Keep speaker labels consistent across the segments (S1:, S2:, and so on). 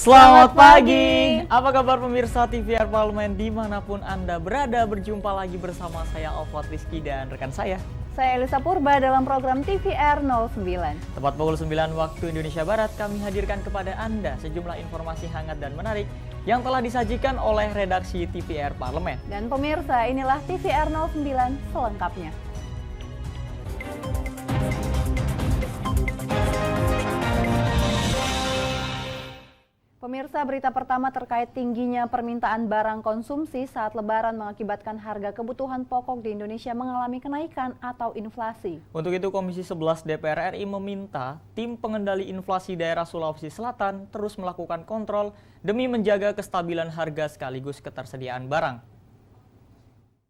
S1: Selamat pagi. Apa kabar pemirsa TVR Parlemen dimanapun Anda berada? Berjumpa lagi bersama saya Alfat Rizky dan rekan saya
S2: Elisa Purba dalam program TVR 09.
S1: Tepat pukul 9 waktu Indonesia Barat kami hadirkan kepada Anda sejumlah informasi hangat dan menarik yang telah disajikan oleh redaksi TVR Parlemen.
S2: Dan pemirsa, inilah TVR 09 selengkapnya. Pemirsa, berita pertama terkait tingginya permintaan barang konsumsi saat Lebaran mengakibatkan harga kebutuhan pokok di Indonesia mengalami kenaikan atau inflasi.
S1: Untuk itu, Komisi 11 DPR RI meminta tim pengendali inflasi daerah Sulawesi Selatan terus melakukan kontrol demi menjaga kestabilan harga sekaligus ketersediaan barang.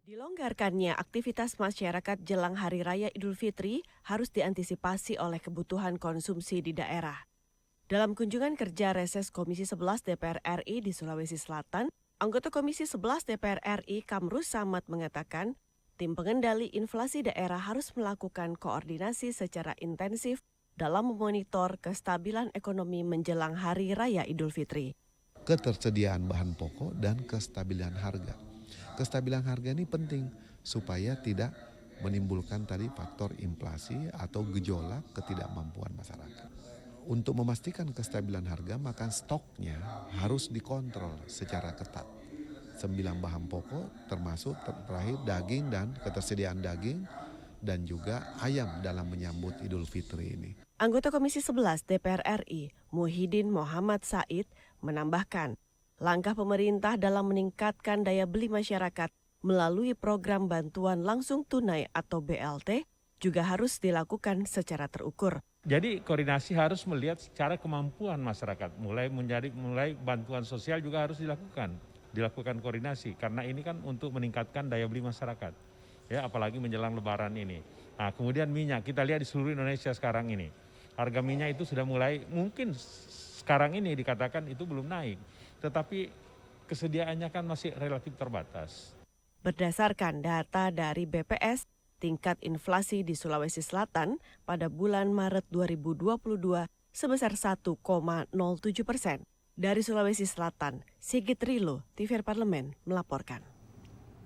S3: Dilonggarkannya aktivitas masyarakat jelang Hari Raya Idul Fitri harus diantisipasi oleh kebutuhan konsumsi di daerah. Dalam kunjungan kerja reses Komisi 11 DPR RI di Sulawesi Selatan, anggota Komisi 11 DPR RI Kamrus Samad mengatakan, tim pengendali inflasi daerah harus melakukan koordinasi secara intensif dalam memonitor kestabilan ekonomi menjelang Hari Raya Idul Fitri.
S4: Ketersediaan bahan pokok dan kestabilan harga. Kestabilan harga ini penting supaya tidak menimbulkan tadi faktor inflasi atau gejolak ketidakmampuan masyarakat. Untuk memastikan kestabilan harga, maka stoknya harus dikontrol secara ketat. 9 bahan pokok termasuk terakhir daging dan ketersediaan daging dan juga ayam dalam menyambut Idul Fitri ini.
S3: Anggota Komisi 11 DPR RI, Muhyiddin Muhammad Said, menambahkan, langkah pemerintah dalam meningkatkan daya beli masyarakat melalui program bantuan langsung tunai atau BLT juga harus dilakukan secara terukur.
S5: Jadi koordinasi harus melihat secara kemampuan masyarakat, mulai bantuan sosial juga harus dilakukan koordinasi karena ini kan untuk meningkatkan daya beli masyarakat, ya apalagi menjelang Lebaran ini. Nah kemudian minyak, kita lihat di seluruh Indonesia sekarang ini, harga minyak itu sudah mulai mungkin sekarang ini dikatakan itu belum naik, tetapi kesediaannya kan masih relatif terbatas.
S3: Berdasarkan data dari BPS, tingkat inflasi di Sulawesi Selatan pada bulan Maret 2022 sebesar 1,07%. Dari Sulawesi Selatan, Sigit Rilo, TVR Parlemen melaporkan.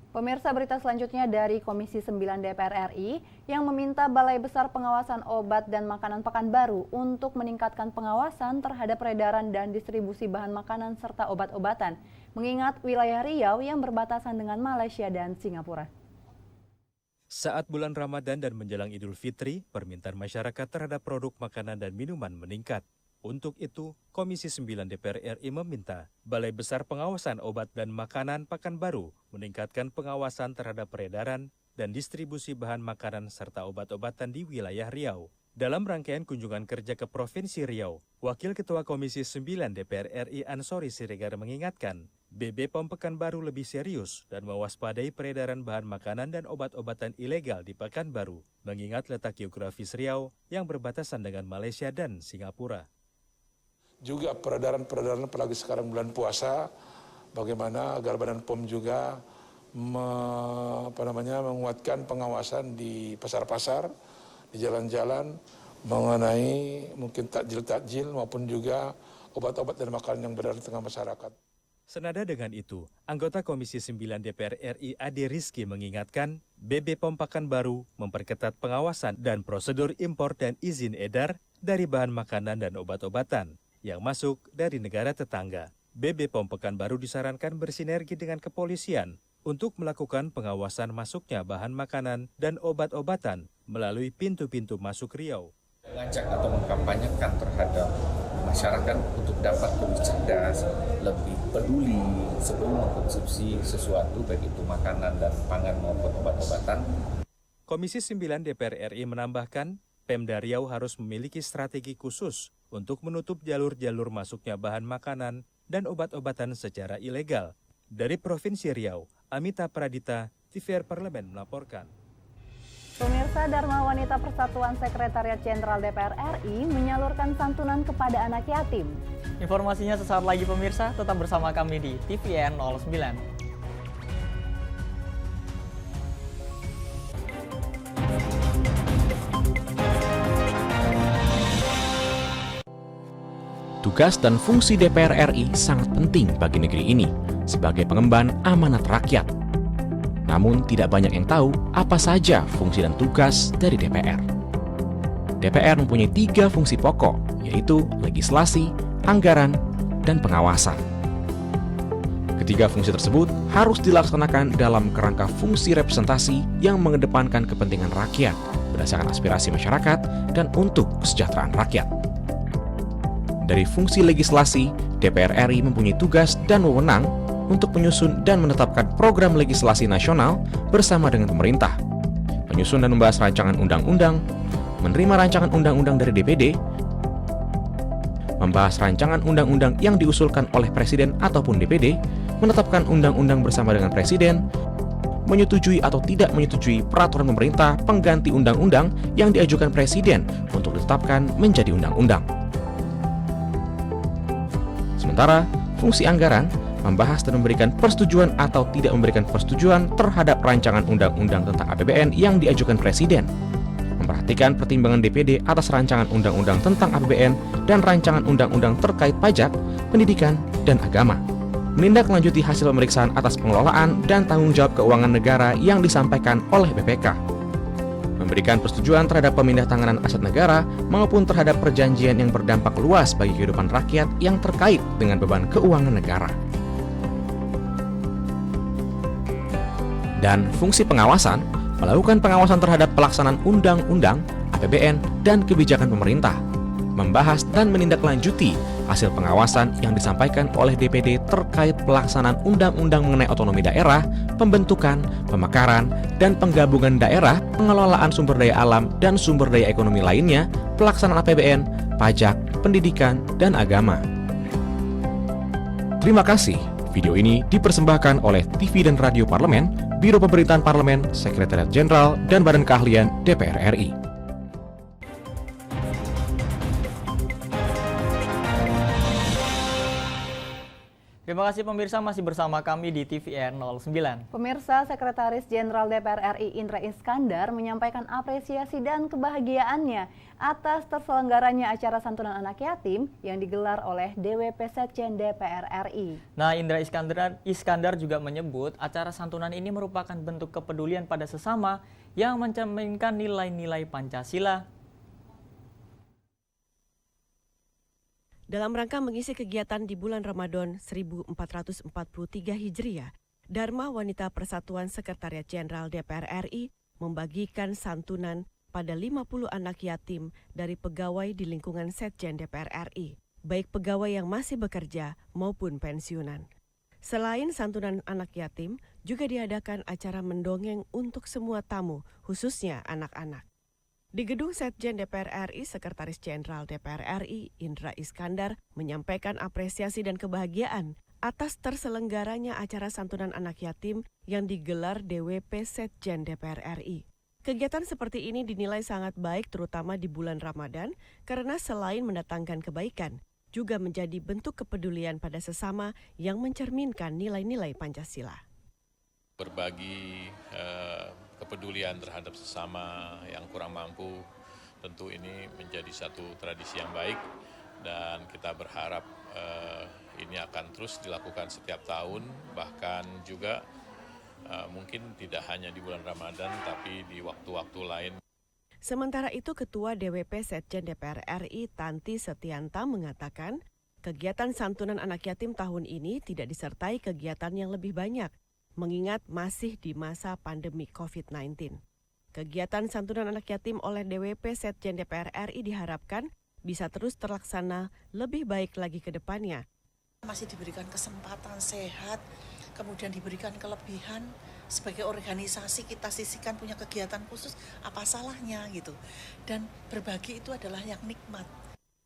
S2: Pemirsa, berita selanjutnya dari Komisi 9 DPR RI yang meminta Balai Besar Pengawasan Obat dan Makanan Pekanbaru untuk meningkatkan pengawasan terhadap peredaran dan distribusi bahan makanan serta obat-obatan, mengingat wilayah Riau yang berbatasan dengan Malaysia dan Singapura.
S6: Saat bulan Ramadan dan menjelang Idul Fitri, permintaan masyarakat terhadap produk makanan dan minuman meningkat. Untuk itu, Komisi 9 DPR RI meminta Balai Besar Pengawasan Obat dan Makanan Pekanbaru meningkatkan pengawasan terhadap peredaran dan distribusi bahan makanan serta obat-obatan di wilayah Riau. Dalam rangkaian kunjungan kerja ke Provinsi Riau, Wakil Ketua Komisi 9 DPR RI Ansori Siregar mengingatkan, BB POM Pekanbaru lebih serius dan mewaspadai peredaran bahan makanan dan obat-obatan ilegal di Pekanbaru, mengingat letak geografis Riau yang berbatasan dengan Malaysia dan Singapura.
S7: Juga peredaran apalagi sekarang bulan puasa, bagaimana agar Badan POM juga menguatkan pengawasan di pasar-pasar, di jalan-jalan, mengenai mungkin takjil maupun juga obat-obat dan makanan yang beredar di tengah masyarakat.
S6: Senada dengan itu, anggota Komisi 9 DPR RI Ade Rizky mengingatkan BB POM Pekanbaru memperketat pengawasan dan prosedur impor dan izin edar dari bahan makanan dan obat-obatan yang masuk dari negara tetangga. BB POM Pekanbaru disarankan bersinergi dengan kepolisian untuk melakukan pengawasan masuknya bahan makanan dan obat-obatan melalui pintu-pintu masuk Riau.
S8: Mengajak atau mengkampanyekan terhadap masyarakat untuk dapat lebih cerdas, lebih peduli sebelum mengkonsumsi sesuatu, baik itu makanan dan pangan maupun obat-obatan.
S6: Komisi 9 DPR RI menambahkan, Pemda Riau harus memiliki strategi khusus untuk menutup jalur-jalur masuknya bahan makanan dan obat-obatan secara ilegal. Dari Provinsi Riau, Amita Pradita, TVR Parlemen melaporkan.
S2: Pemirsa, Dharma Wanita Persatuan Sekretariat Jenderal DPR RI menyalurkan santunan kepada anak yatim.
S1: Informasinya sesaat lagi pemirsa, tetap bersama kami di TVR 09.
S9: tugas dan fungsi DPR RI sangat penting bagi negeri ini sebagai pengemban amanat rakyat. Namun tidak banyak yang tahu apa saja fungsi dan tugas dari DPR. DPR mempunyai 3 fungsi pokok, yaitu legislasi, anggaran, dan pengawasan. Ketiga fungsi tersebut harus dilaksanakan dalam kerangka fungsi representasi yang mengedepankan kepentingan rakyat berdasarkan aspirasi masyarakat dan untuk kesejahteraan rakyat. Dari fungsi legislasi, DPR RI mempunyai tugas dan wewenang untuk menyusun dan menetapkan program legislasi nasional bersama dengan pemerintah, menyusun dan membahas rancangan undang-undang, menerima rancangan undang-undang dari DPD, membahas rancangan undang-undang yang diusulkan oleh Presiden ataupun DPD, menetapkan undang-undang bersama dengan Presiden, menyetujui atau tidak menyetujui peraturan pemerintah pengganti undang-undang yang diajukan Presiden untuk ditetapkan menjadi undang-undang. Sementara, fungsi anggaran membahas dan memberikan persetujuan atau tidak memberikan persetujuan terhadap rancangan undang-undang tentang APBN yang diajukan Presiden, memperhatikan pertimbangan DPD atas rancangan undang-undang tentang APBN dan rancangan undang-undang terkait pajak, pendidikan, dan agama, menindaklanjuti hasil pemeriksaan atas pengelolaan dan tanggung jawab keuangan negara yang disampaikan oleh BPK, memberikan persetujuan terhadap pemindahtanganan aset negara maupun terhadap perjanjian yang berdampak luas bagi kehidupan rakyat yang terkait dengan beban keuangan negara. Dan fungsi pengawasan, melakukan pengawasan terhadap pelaksanaan undang-undang, APBN, dan kebijakan pemerintah, membahas dan menindaklanjuti hasil pengawasan yang disampaikan oleh DPD terkait pelaksanaan undang-undang mengenai otonomi daerah, pembentukan, pemekaran, dan penggabungan daerah, pengelolaan sumber daya alam dan sumber daya ekonomi lainnya, pelaksanaan APBN, pajak, pendidikan, dan agama. Terima kasih. Video ini dipersembahkan oleh TV dan Radio Parlemen, Biro Pemerintahan Parlemen, Sekretariat Jenderal, dan Badan Keahlian DPR RI.
S1: Terima kasih pemirsa, masih bersama kami di TVR 09.
S2: Pemirsa, Sekretaris Jenderal DPR RI Indra Iskandar menyampaikan apresiasi dan kebahagiaannya atas terselenggaranya acara santunan anak yatim yang digelar oleh DWP Setjen DPR RI.
S1: Nah, Indra Iskandar juga menyebut acara santunan ini merupakan bentuk kepedulian pada sesama yang mencerminkan nilai-nilai Pancasila.
S3: Dalam rangka mengisi kegiatan di bulan Ramadan 1443 Hijriah, Dharma Wanita Persatuan Sekretariat Jenderal DPR RI membagikan santunan pada 50 anak yatim dari pegawai di lingkungan Setjen DPR RI, baik pegawai yang masih bekerja maupun pensiunan. Selain santunan anak yatim, juga diadakan acara mendongeng untuk semua tamu, khususnya anak-anak. Di Gedung Setjen DPR RI, Sekretaris Jenderal DPR RI Indra Iskandar menyampaikan apresiasi dan kebahagiaan atas terselenggaranya acara santunan anak yatim yang digelar DWP Setjen DPR RI. Kegiatan seperti ini dinilai sangat baik terutama di bulan Ramadan karena selain mendatangkan kebaikan, juga menjadi bentuk kepedulian pada sesama yang mencerminkan nilai-nilai Pancasila.
S10: Berbagi kepedulian terhadap sesama yang kurang mampu, tentu ini menjadi satu tradisi yang baik dan kita berharap ini akan terus dilakukan setiap tahun, bahkan juga mungkin tidak hanya di bulan Ramadan tapi di waktu-waktu lain.
S3: Sementara itu, Ketua DWP Setjen DPR RI Tanti Setianta mengatakan, kegiatan santunan anak yatim tahun ini tidak disertai kegiatan yang lebih banyak, mengingat masih di masa pandemi COVID-19. Kegiatan santunan anak yatim oleh DWP Setjen DPR RI diharapkan bisa terus terlaksana lebih baik lagi ke depannya.
S11: Masih diberikan kesempatan sehat, kemudian diberikan kelebihan sebagai organisasi kita sisihkan punya kegiatan khusus, apa salahnya gitu. Dan berbagi itu adalah yang nikmat.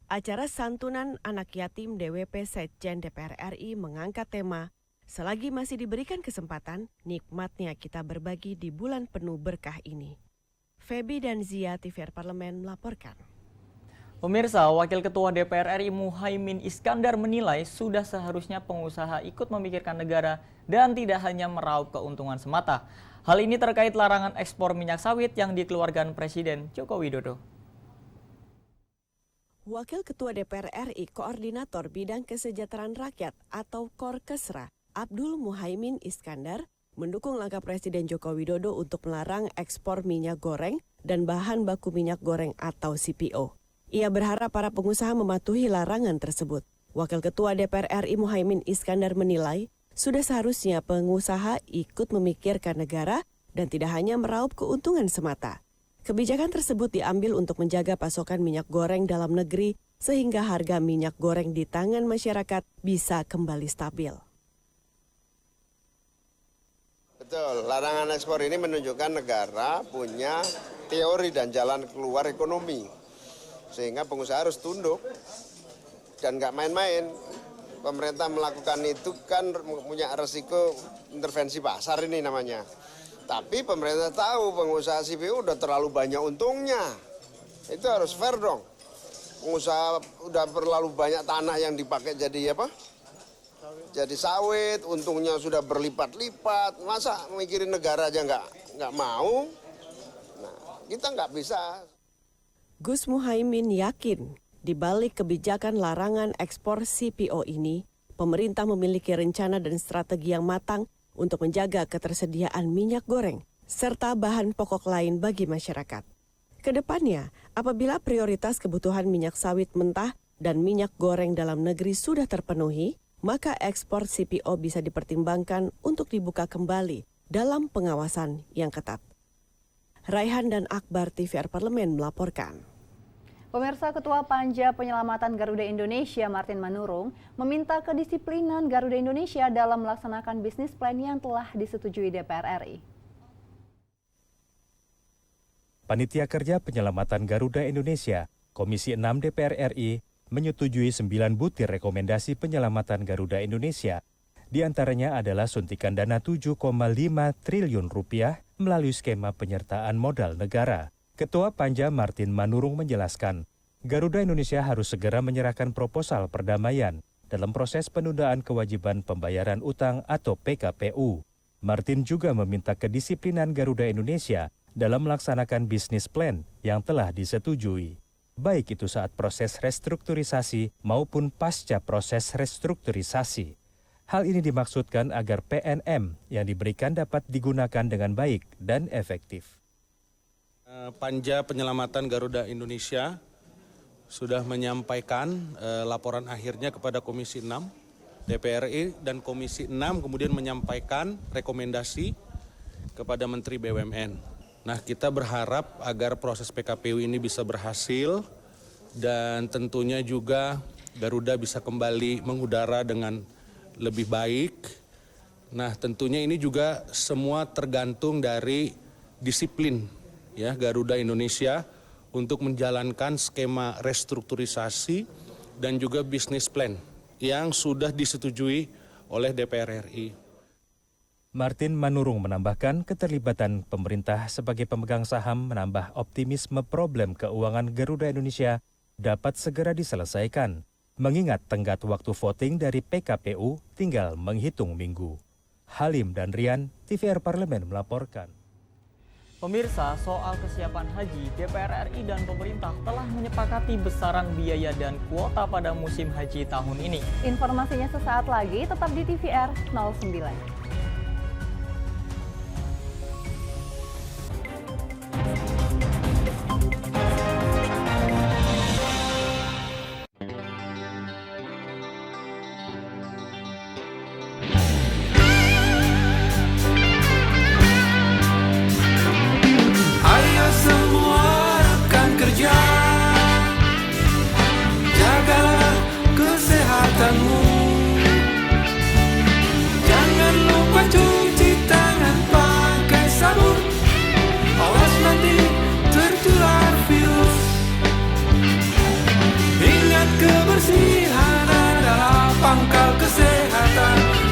S3: Acara santunan anak yatim DWP Setjen DPR RI mengangkat tema selagi masih diberikan kesempatan, nikmatnya kita berbagi di bulan penuh berkah ini. Feby dan Zia, TVR Parlemen melaporkan.
S1: Pemirsa, Wakil Ketua DPR RI Muhaimin Iskandar menilai sudah seharusnya pengusaha ikut memikirkan negara dan tidak hanya meraup keuntungan semata. Hal ini terkait larangan ekspor minyak sawit yang dikeluarkan Presiden Joko Widodo.
S3: Wakil Ketua DPR RI Koordinator Bidang Kesejahteraan Rakyat atau Korkesra, Abdul Muhaimin Iskandar, mendukung langkah Presiden Joko Widodo untuk melarang ekspor minyak goreng dan bahan baku minyak goreng atau CPO. Ia berharap para pengusaha mematuhi larangan tersebut. Wakil Ketua DPR RI Muhaimin Iskandar menilai, sudah seharusnya pengusaha ikut memikirkan negara dan tidak hanya meraup keuntungan semata. Kebijakan tersebut diambil untuk menjaga pasokan minyak goreng dalam negeri sehingga harga minyak goreng di tangan masyarakat bisa kembali stabil.
S12: Betul, larangan ekspor ini menunjukkan negara punya teori dan jalan keluar ekonomi. Sehingga pengusaha harus tunduk dan nggak main-main. Pemerintah melakukan itu kan punya resiko intervensi pasar ini namanya. Tapi pemerintah tahu pengusaha CPO udah terlalu banyak untungnya. Itu harus fair dong. Pengusaha udah terlalu banyak tanah yang dipakai jadi apa? Jadi sawit, untungnya sudah berlipat-lipat. Masa mikirin negara aja nggak mau? Nah, kita nggak bisa.
S3: Gus Muhaimin yakin di balik kebijakan larangan ekspor CPO ini, pemerintah memiliki rencana dan strategi yang matang untuk menjaga ketersediaan minyak goreng serta bahan pokok lain bagi masyarakat. Kedepannya, apabila prioritas kebutuhan minyak sawit mentah dan minyak goreng dalam negeri sudah terpenuhi, maka ekspor CPO bisa dipertimbangkan untuk dibuka kembali dalam pengawasan yang ketat. Raihan dan Akbar, TVR Parlemen melaporkan.
S2: Pemirsa, Ketua Panja Penyelamatan Garuda Indonesia Martin Manurung meminta kedisiplinan Garuda Indonesia dalam melaksanakan bisnis plan yang telah disetujui DPR RI.
S6: Panitia Kerja Penyelamatan Garuda Indonesia, Komisi 6 DPR RI, menyetujui 9 butir rekomendasi penyelamatan Garuda Indonesia. Di antaranya adalah suntikan dana 7,5 triliun rupiah melalui skema penyertaan modal negara. Ketua Panja Martin Manurung menjelaskan, Garuda Indonesia harus segera menyerahkan proposal perdamaian dalam proses penundaan kewajiban pembayaran utang atau PKPU. Martin juga meminta kedisiplinan Garuda Indonesia dalam melaksanakan bisnis plan yang telah disetujui, baik itu saat proses restrukturisasi maupun pasca proses restrukturisasi. Hal ini dimaksudkan agar PNM yang diberikan dapat digunakan dengan baik dan efektif.
S13: Panja Penyelamatan Garuda Indonesia sudah menyampaikan laporan akhirnya kepada Komisi 6 DPR RI dan Komisi 6 kemudian menyampaikan rekomendasi kepada Menteri BUMN. Nah, kita berharap agar proses PKPU ini bisa berhasil dan tentunya juga Garuda bisa kembali mengudara dengan lebih baik. Nah, tentunya ini juga semua tergantung dari disiplin ya Garuda Indonesia untuk menjalankan skema restrukturisasi dan juga bisnis plan yang sudah disetujui oleh DPR RI.
S6: Martin Manurung menambahkan keterlibatan pemerintah sebagai pemegang saham menambah optimisme problem keuangan Garuda Indonesia dapat segera diselesaikan, mengingat tenggat waktu voting dari PKPU tinggal menghitung minggu. Halim dan Rian, TVR Parlemen melaporkan.
S1: Pemirsa, soal kesiapan haji, DPR RI dan pemerintah telah menyepakati besaran biaya dan kuota pada musim haji tahun ini.
S2: Informasinya sesaat lagi, tetap di TVR 09.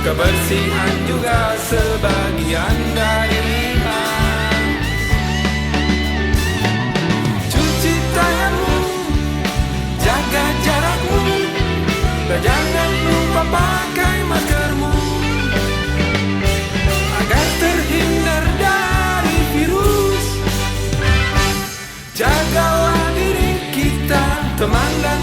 S14: Kebersihan juga sebagian dari iman. Cuci tanganmu, jaga jarakmu, dan jangan lupa pakai maskermu agar terhindar dari virus. Jagalah diri kita, teman dan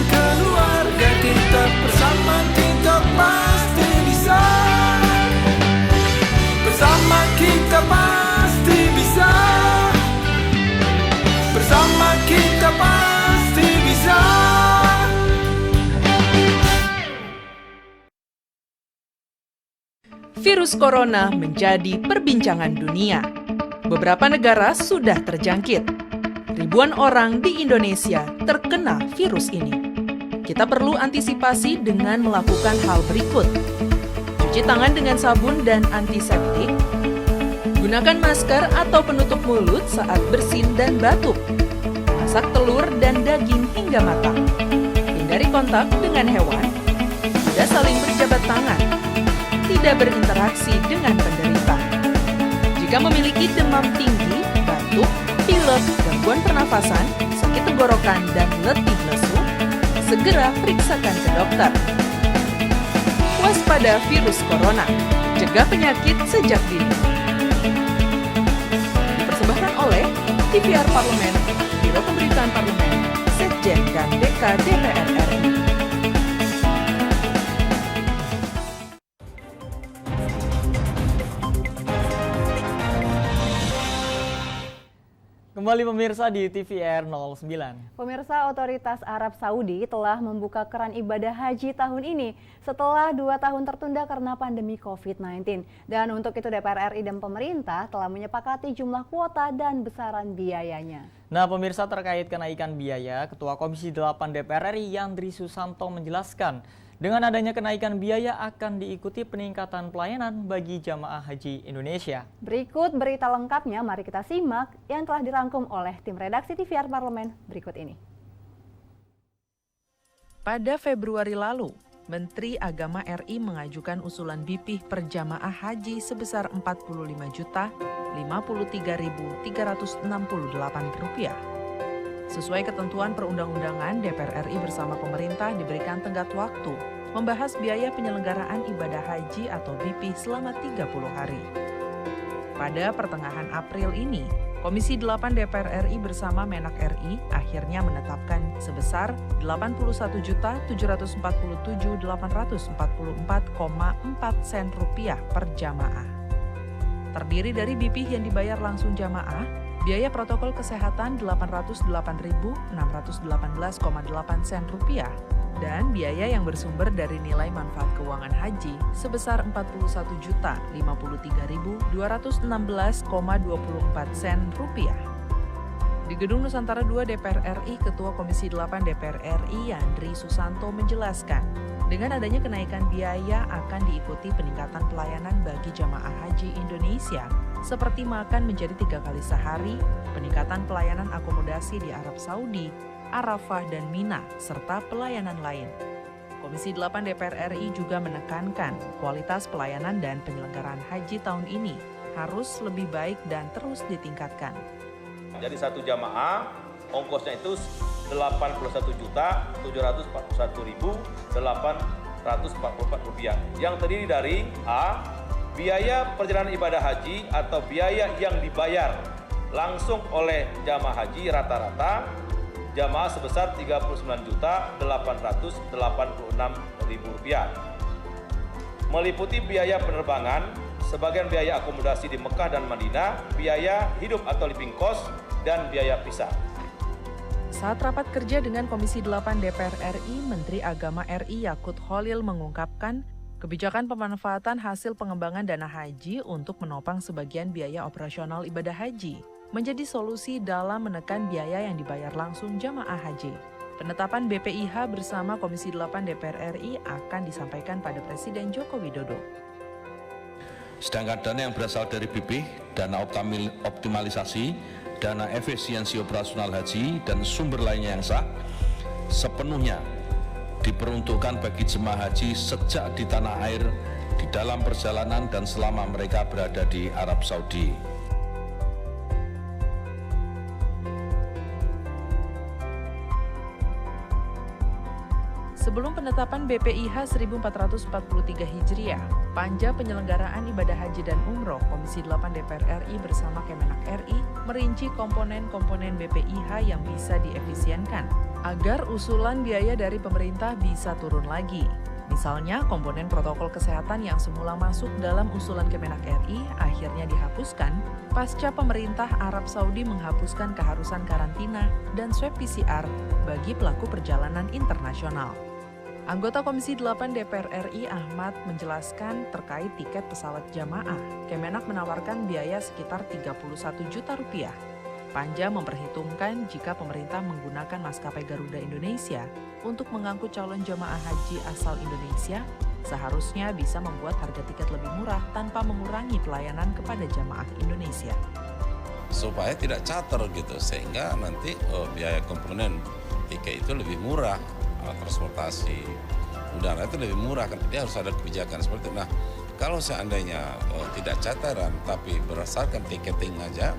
S15: virus corona menjadi perbincangan dunia. Beberapa negara sudah terjangkit. Ribuan orang di Indonesia terkena virus ini. Kita perlu antisipasi dengan melakukan hal berikut. Cuci tangan dengan sabun dan antiseptik. Gunakan masker atau penutup mulut saat bersin dan batuk. Masak telur dan daging hingga matang. Hindari kontak dengan hewan. Tidak saling berjabat tangan. Tidak berinteraksi dengan penderita. Jika memiliki demam tinggi, batuk, pilek, gangguan pernafasan, sakit tenggorokan, dan letih lesu, segera periksakan ke dokter. Waspada virus corona, cegah penyakit sejak dini. Dipersembahkan oleh TVR Parlemen, Biro Pemberitaan Parlemen, Sekjen dan DK DPR RI.
S1: Kembali pemirsa di TVR 09.
S2: Pemirsa, Otoritas Arab Saudi telah membuka keran ibadah haji tahun ini setelah 2 tahun tertunda karena pandemi COVID-19. Dan untuk itu DPR RI dan pemerintah telah menyepakati jumlah kuota dan besaran biayanya.
S1: Nah pemirsa, terkait kenaikan biaya, Ketua Komisi 8 DPR RI Yandri Susanto menjelaskan, dengan adanya kenaikan biaya akan diikuti peningkatan pelayanan bagi jamaah haji Indonesia.
S2: Berikut berita lengkapnya, mari kita simak yang telah dirangkum oleh tim redaksi TVR Parlemen berikut ini.
S15: Pada Februari lalu, Menteri Agama RI mengajukan usulan BPih per jamaah haji sebesar Rp45.053.368. Sesuai ketentuan perundang-undangan, DPR RI bersama pemerintah diberikan tenggat waktu membahas biaya penyelenggaraan ibadah haji atau BPih selama 30 hari. Pada pertengahan April ini, Komisi 8 DPR RI bersama Menak RI akhirnya menetapkan sebesar Rp81.747.844,4 per jamaah. Terdiri dari BPih yang dibayar langsung jamaah, biaya protokol kesehatan Rp888.618,8 dan biaya yang bersumber dari nilai manfaat keuangan haji sebesar Rp41.053.216,24. Di Gedung Nusantara II DPR RI, Ketua Komisi 8 DPR RI Yandri Susanto menjelaskan, dengan adanya kenaikan biaya akan diikuti peningkatan pelayanan bagi jamaah haji Indonesia, seperti makan menjadi 3 kali sehari, peningkatan pelayanan akomodasi di Arab Saudi, Arafah dan Mina, serta pelayanan lain. Komisi 8 DPR RI juga menekankan kualitas pelayanan dan penyelenggaraan haji tahun ini harus lebih baik dan terus ditingkatkan.
S16: Jadi satu jamaah ongkosnya itu Rp81.741.844 yang terdiri dari A. Biaya perjalanan ibadah haji atau biaya yang dibayar langsung oleh jamaah haji rata-rata jamaah sebesar Rp39.886.000. Meliputi biaya penerbangan, sebagian biaya akomodasi di Mekah dan Madinah, biaya hidup atau living cost, dan biaya visa.
S15: Saat rapat kerja dengan Komisi 8 DPR RI, Menteri Agama RI Yakut Khalil mengungkapkan kebijakan pemanfaatan hasil pengembangan dana haji untuk menopang sebagian biaya operasional ibadah haji menjadi solusi dalam menekan biaya yang dibayar langsung jamaah haji. Penetapan BPIH bersama Komisi 8 DPR RI akan disampaikan pada Presiden Joko Widodo.
S17: Sedangkan dana yang berasal dari BPih, dana optimalisasi, dana efisiensi operasional haji, dan sumber lainnya yang sah, sepenuhnya diperuntukkan bagi jemaah haji sejak di tanah air, di dalam perjalanan, dan selama mereka berada di Arab Saudi.
S15: Sebelum penetapan BPIH 1443 Hijriah, Panja Penyelenggaraan Ibadah Haji dan Umroh Komisi 8 DPR RI bersama Kemenak RI merinci komponen-komponen BPIH yang bisa diefisienkan agar usulan biaya dari pemerintah bisa turun lagi. Misalnya, komponen protokol kesehatan yang semula masuk dalam usulan Kemenak RI akhirnya dihapuskan pasca pemerintah Arab Saudi menghapuskan keharusan karantina dan swab PCR bagi pelaku perjalanan internasional. Anggota Komisi 8 DPR RI Ahmad menjelaskan terkait tiket pesawat jamaah, Kemenak menawarkan biaya sekitar Rp31 juta. Panja memperhitungkan jika pemerintah menggunakan maskapai Garuda Indonesia untuk mengangkut calon jamaah haji asal Indonesia, seharusnya bisa membuat harga tiket lebih murah tanpa mengurangi pelayanan kepada jamaah Indonesia.
S18: Supaya tidak charter gitu, sehingga nanti biaya komponen tiket itu lebih murah. Transportasi udara itu lebih murah, kan dia harus ada kebijakan seperti itu. Nah, kalau seandainya tidak charteran tapi berdasarkan tiketing aja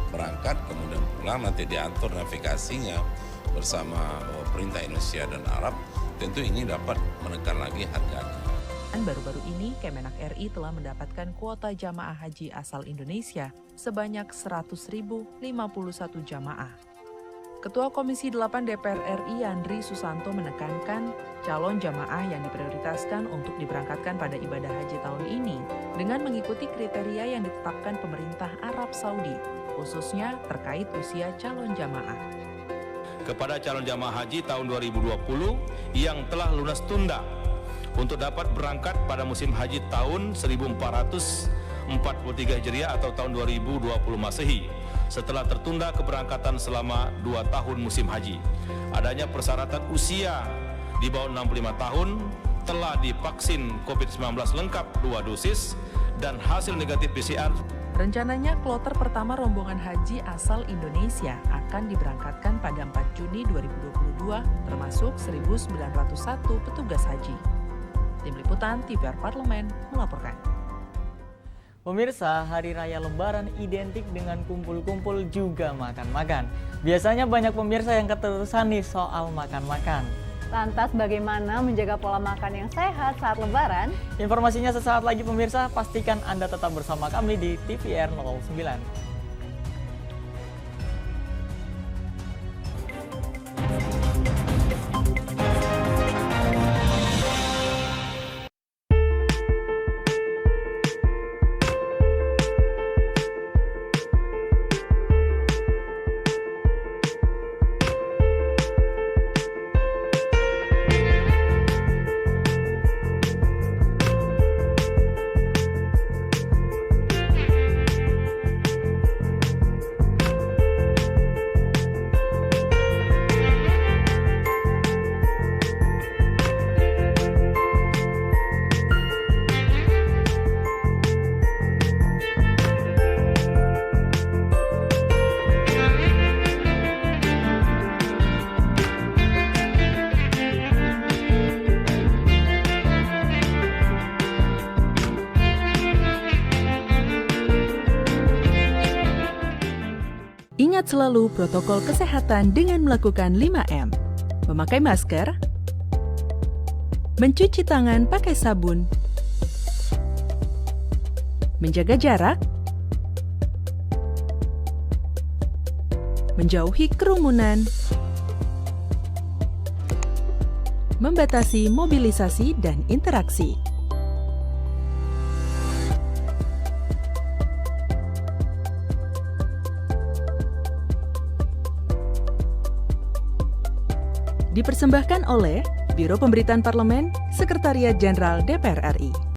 S18: berangkat kemudian pulang, nanti diatur navigasinya bersama pemerintah Indonesia dan Arab, tentu ini dapat menekan lagi harganya.
S15: Baru-baru ini Kemenak RI telah mendapatkan kuota jamaah haji asal Indonesia sebanyak 100.051 jamaah. Ketua Komisi 8 DPR RI Yandri Susanto menekankan calon jamaah yang diprioritaskan untuk diberangkatkan pada ibadah haji tahun ini dengan mengikuti kriteria yang ditetapkan pemerintah Arab Saudi, khususnya terkait usia calon jamaah.
S17: Kepada calon jamaah haji tahun 2020 yang telah lunas tunda untuk dapat berangkat pada musim haji tahun 1443 Hijriah atau tahun 2020 Masehi, setelah tertunda keberangkatan selama 2 tahun musim haji. Adanya persyaratan usia di bawah 65 tahun, telah divaksin COVID-19 lengkap 2 dosis, dan hasil negatif PCR.
S15: Rencananya kloter pertama rombongan haji asal Indonesia akan diberangkatkan pada 4 Juni 2022, termasuk 1.901 petugas haji. Tim Liputan TVR Parlemen melaporkan.
S1: Pemirsa, Hari Raya Lebaran identik dengan kumpul-kumpul juga makan-makan. Biasanya banyak pemirsa yang keterusan nih soal makan-makan.
S2: Lantas bagaimana menjaga pola makan yang sehat saat Lebaran?
S1: Informasinya sesaat lagi pemirsa, pastikan Anda tetap bersama kami di TVR 09.
S15: Ingat selalu protokol kesehatan dengan melakukan 5M. Memakai masker, mencuci tangan pakai sabun, menjaga jarak, menjauhi kerumunan, membatasi mobilisasi dan interaksi. Dipersembahkan oleh Biro Pemberitaan Parlemen, Sekretariat Jenderal DPR RI.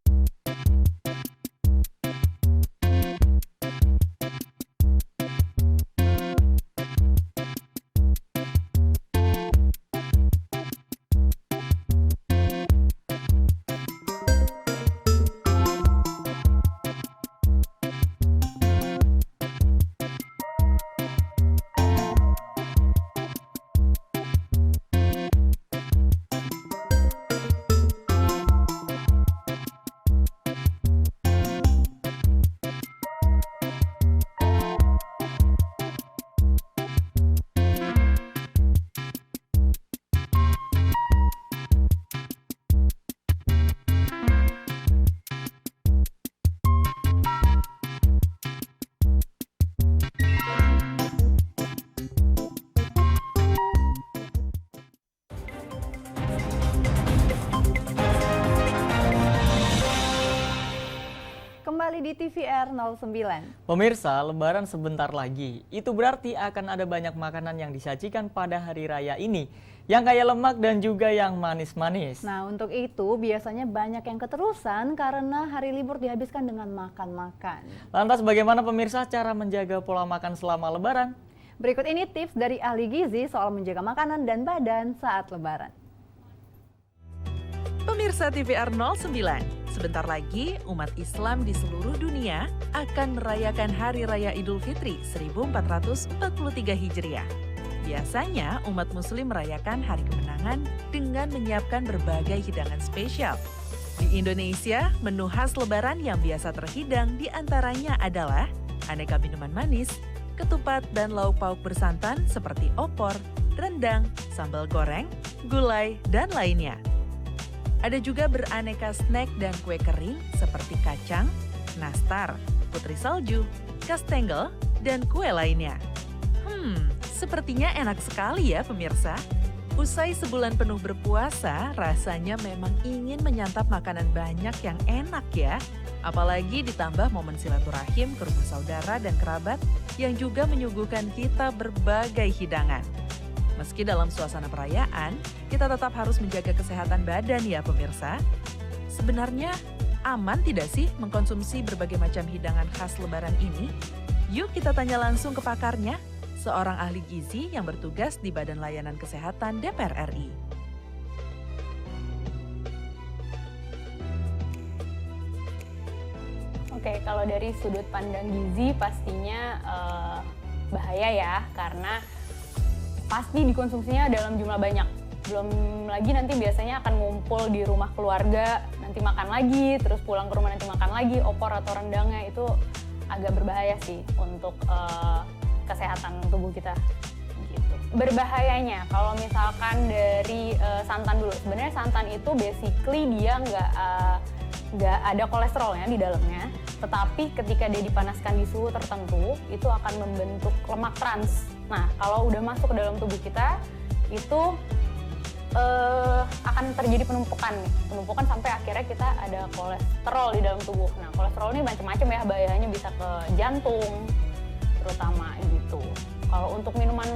S2: kembali di TVR 09.
S1: Pemirsa, Lebaran sebentar lagi. Itu berarti akan ada banyak makanan yang disajikan pada hari raya ini. Yang kaya lemak dan juga yang manis-manis.
S2: Nah, untuk itu biasanya banyak yang keterusan karena hari libur dihabiskan dengan makan-makan.
S1: Lantas bagaimana pemirsa cara menjaga pola makan selama Lebaran?
S2: Berikut ini tips dari ahli gizi soal menjaga makanan dan badan saat Lebaran.
S15: Pemirsa TVR 09, sebentar lagi umat Islam di seluruh dunia akan merayakan Hari Raya Idul Fitri 1443 Hijriah. Biasanya umat Muslim merayakan Hari Kemenangan dengan menyiapkan berbagai hidangan spesial. Di Indonesia, menu khas Lebaran yang biasa terhidang diantaranya adalah aneka minuman manis, ketupat dan lauk pauk bersantan seperti opor, rendang, sambal goreng, gulai, dan lainnya. Ada juga beraneka snack dan kue kering seperti kacang, nastar, putri salju, kastengel, dan kue lainnya. Sepertinya enak sekali ya pemirsa. Usai sebulan penuh berpuasa, rasanya memang ingin menyantap makanan banyak yang enak ya. Apalagi ditambah momen silaturahim ke rumah saudara dan kerabat yang juga menyuguhkan kita berbagai hidangan. Meski dalam suasana perayaan, kita tetap harus menjaga kesehatan badan ya pemirsa. Sebenarnya aman tidak sih mengkonsumsi berbagai macam hidangan khas Lebaran ini? Yuk kita tanya langsung ke pakarnya, seorang ahli gizi yang bertugas di Badan Layanan Kesehatan DPR RI.
S19: Oke, kalau dari sudut pandang gizi pastinya bahaya ya, karena pasti dikonsumsinya dalam jumlah banyak. Belum lagi nanti biasanya akan ngumpul di rumah keluarga, nanti makan lagi, terus pulang ke rumah nanti makan lagi, opor atau rendangnya itu agak berbahaya sih untuk kesehatan tubuh kita. Gitu. Berbahayanya, kalau misalkan dari santan dulu, sebenarnya santan itu basically dia nggak ada kolesterolnya di dalamnya, tetapi ketika dia dipanaskan di suhu tertentu, itu akan membentuk lemak trans. Nah, kalau udah masuk ke dalam tubuh kita, itu akan terjadi penumpukan sampai akhirnya kita ada kolesterol di dalam tubuh. Nah, kolesterol ini macam-macam ya, bahayanya bisa ke jantung, terutama gitu. Kalau untuk minuman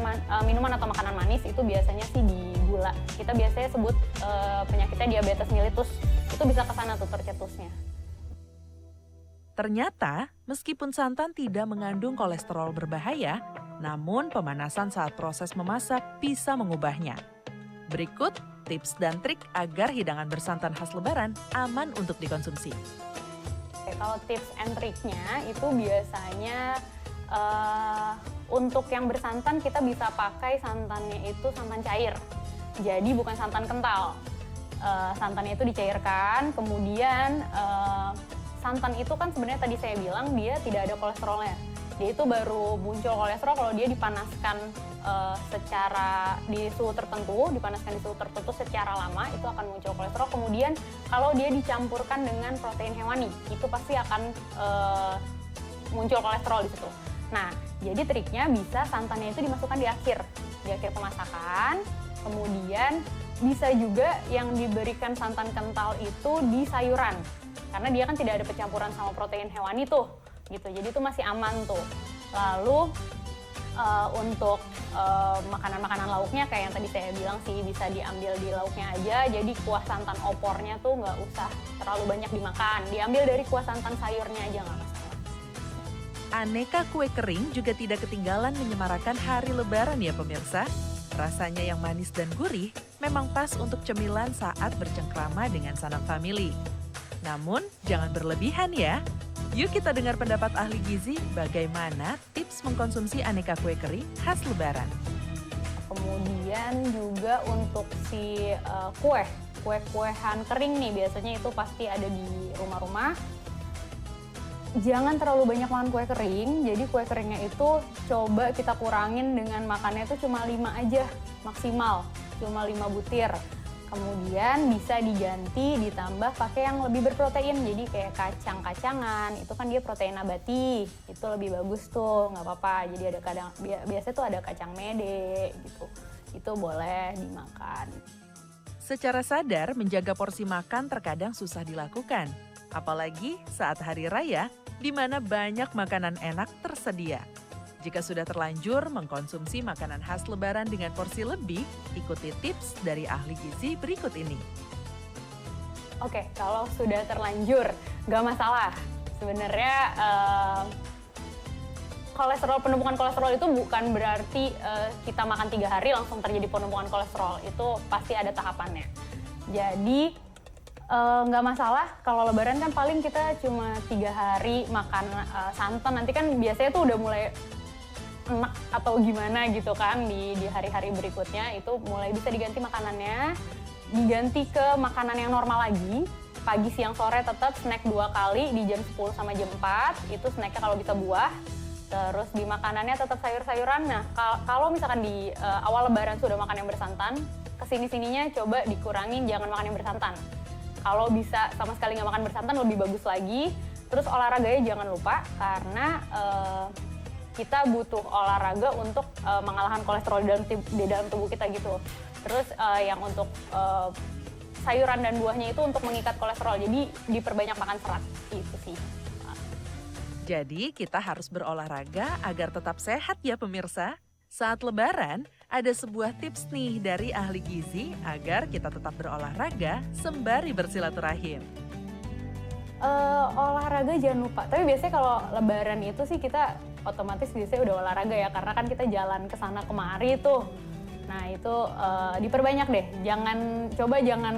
S19: atau makanan manis itu biasanya sih di gula. Kita biasanya sebut penyakitnya diabetes mellitus, itu bisa ke sana tuh tercetusnya.
S15: Ternyata, meskipun santan tidak mengandung kolesterol berbahaya, namun pemanasan saat proses memasak bisa mengubahnya. Berikut tips dan trik agar hidangan bersantan khas Lebaran aman untuk dikonsumsi.
S19: Oke, kalau tips and triknya itu biasanya untuk yang bersantan kita bisa pakai santannya itu santan cair. Jadi bukan santan kental. Santannya itu dicairkan, kemudian santan itu kan sebenarnya tadi saya bilang dia tidak ada kolesterolnya. Dia itu baru muncul kolesterol kalau dia dipanaskan secara di suhu tertentu, secara lama itu akan muncul kolesterol. Kemudian kalau dia dicampurkan dengan protein hewani, itu pasti akan muncul kolesterol di situ. Nah, jadi triknya bisa santannya itu dimasukkan di akhir pemasakan. Kemudian bisa juga yang diberikan santan kental itu di sayuran, karena dia kan tidak ada pencampuran sama protein hewani tuh, gitu. Jadi itu masih aman tuh. Lalu untuk makanan-makanan lauknya kayak yang tadi saya bilang sih bisa diambil di lauknya aja. Jadi kuah santan opornya tuh nggak usah terlalu banyak dimakan. Diambil dari kuah santan sayurnya aja nggak masalah.
S15: Aneka kue kering juga tidak ketinggalan menyemarakan hari Lebaran ya pemirsa. Rasanya yang manis dan gurih memang pas untuk cemilan saat bercengkrama dengan sanak famili. Namun jangan berlebihan ya. Yuk kita dengar pendapat ahli gizi bagaimana tips mengkonsumsi aneka kue kering khas Lebaran.
S19: Kemudian juga untuk si kue-kuehan kering nih biasanya itu pasti ada di rumah-rumah. Jangan terlalu banyak makan kue kering, jadi kue keringnya itu coba kita kurangin dengan makannya itu cuma 5 aja maksimal, cuma 5 butir. Kemudian bisa diganti ditambah pakai yang lebih berprotein, jadi kayak kacang-kacangan, itu kan dia protein nabati, itu lebih bagus tuh, nggak apa-apa. Jadi ada biasanya tuh ada kacang mede gitu, itu boleh dimakan.
S15: Secara sadar menjaga porsi makan terkadang susah dilakukan. Apalagi saat hari raya, di mana banyak makanan enak tersedia. Jika sudah terlanjur mengkonsumsi makanan khas Lebaran dengan porsi lebih, ikuti tips dari ahli gizi berikut ini.
S19: Oke, kalau sudah terlanjur, nggak masalah. Sebenarnya penumpukan kolesterol itu bukan berarti kita makan 3 hari langsung terjadi penumpukan kolesterol. Itu pasti ada tahapannya. Jadi nggak masalah kalau Lebaran kan paling kita cuma 3 hari makan santan. Nanti kan biasanya tuh udah mulai enak atau gimana gitu kan di hari-hari berikutnya itu mulai bisa diganti makanannya. Diganti ke makanan yang normal lagi, pagi, siang, sore tetap snack 2 kali di jam 10 sama jam 4, itu snacknya kalau bisa buah. Terus di makanannya tetap sayur-sayuran. Nah, kalau misalkan di awal Lebaran sudah makan yang bersantan, kesini-sininya coba dikurangin, jangan makan yang bersantan. Kalau bisa sama sekali nggak makan bersantan lebih bagus lagi. Terus olahraganya jangan lupa, karena kita butuh olahraga untuk mengalahkan kolesterol di dalam tubuh kita gitu. Terus yang untuk sayuran dan buahnya itu untuk mengikat kolesterol, jadi diperbanyak makan serat, itu sih.
S15: Jadi kita harus berolahraga agar tetap sehat ya pemirsa. Saat Lebaran, ada sebuah tips nih dari ahli gizi agar kita tetap berolahraga sembari bersilaturahim.
S19: Olahraga jangan lupa, tapi biasanya kalau Lebaran itu sih kita otomatis biasanya udah olahraga ya, karena kan kita jalan ke sana kemari tuh. Nah itu diperbanyak deh, jangan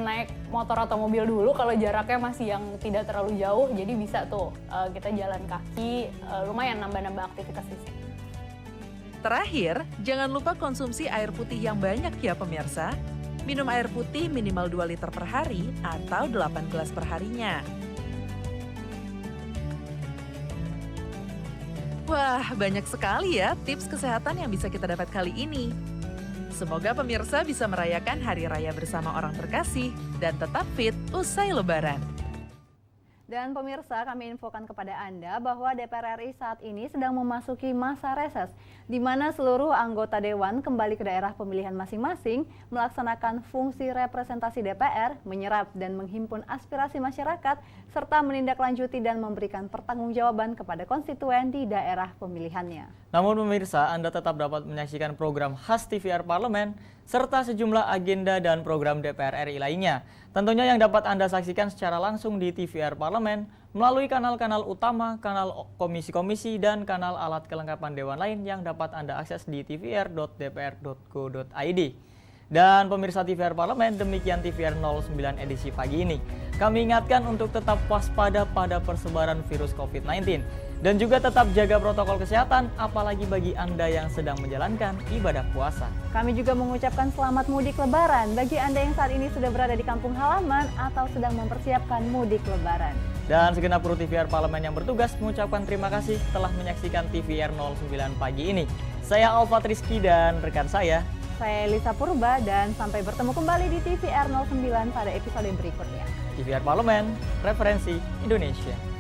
S19: naik motor atau mobil dulu kalau jaraknya masih yang tidak terlalu jauh, jadi bisa tuh kita jalan kaki, lumayan nambah-nambah aktivitas fisik.
S15: Terakhir, jangan lupa konsumsi air putih yang banyak ya pemirsa. Minum air putih minimal 2 liter per hari atau 8 gelas per harinya. Wah, banyak sekali ya tips kesehatan yang bisa kita dapat kali ini. Semoga pemirsa bisa merayakan Hari Raya bersama orang terkasih dan tetap fit usai Lebaran.
S2: Dan pemirsa, kami infokan kepada Anda bahwa DPR RI saat ini sedang memasuki masa reses, di mana seluruh anggota Dewan kembali ke daerah pemilihan masing-masing, melaksanakan fungsi representasi DPR, menyerap dan menghimpun aspirasi masyarakat, serta menindaklanjuti dan memberikan pertanggungjawaban kepada konstituen di daerah pemilihannya.
S1: Namun pemirsa, Anda tetap dapat menyaksikan program khas TVR Parlemen, serta sejumlah agenda dan program DPR RI lainnya. Tentunya yang dapat Anda saksikan secara langsung di TVR Parlemen melalui kanal-kanal utama, kanal komisi-komisi, dan kanal alat kelengkapan Dewan lain yang dapat Anda akses di tvr.dpr.go.id. Dan pemirsa TVR Parlemen, demikian TVR 09 edisi pagi ini. Kami ingatkan untuk tetap waspada pada persebaran virus COVID-19. Dan juga tetap jaga protokol kesehatan, apalagi bagi Anda yang sedang menjalankan ibadah puasa.
S2: Kami juga mengucapkan selamat mudik Lebaran bagi Anda yang saat ini sudah berada di kampung halaman atau sedang mempersiapkan mudik Lebaran.
S1: Dan segenap kru TVR Parlemen yang bertugas mengucapkan terima kasih telah menyaksikan TVR 09 pagi ini. Saya Alfat Rizky dan rekan saya
S2: Elisa Purba, dan sampai bertemu kembali di TVR 09 pada episode berikutnya.
S1: TVR Parlemen, referensi Indonesia.